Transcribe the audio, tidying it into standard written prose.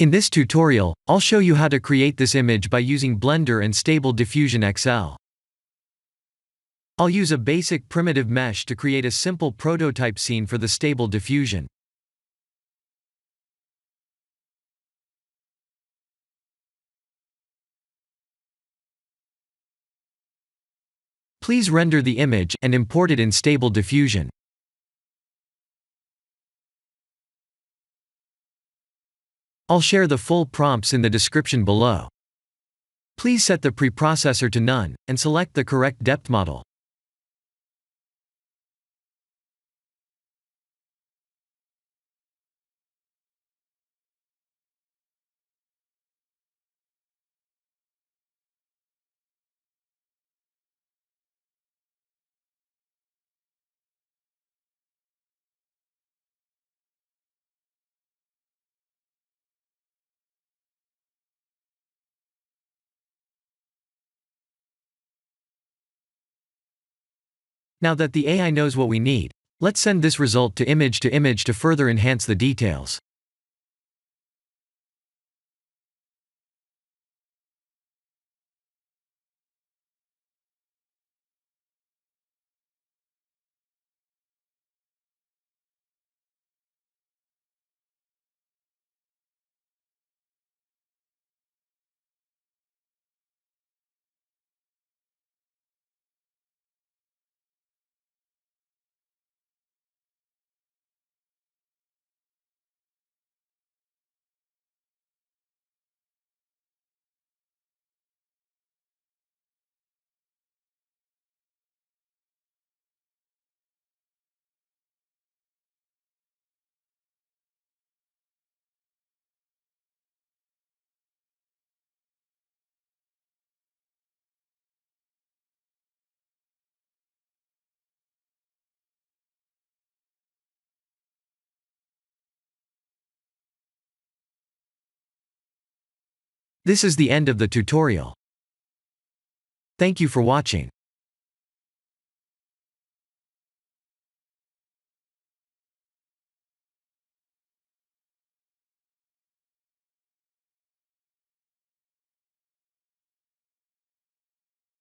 In this tutorial, I'll show you how to create this image by using Blender and Stable Diffusion XL. I'll use a basic primitive mesh to create a simple prototype scene for the Stable Diffusion. Please render the image and import it in Stable Diffusion. I'll share the full prompts in the description below. Please set the preprocessor to none, and select the correct depth model. Now that the AI knows what we need, let's send this result to image to further enhance the details. This is the end of the tutorial. Thank you for watching.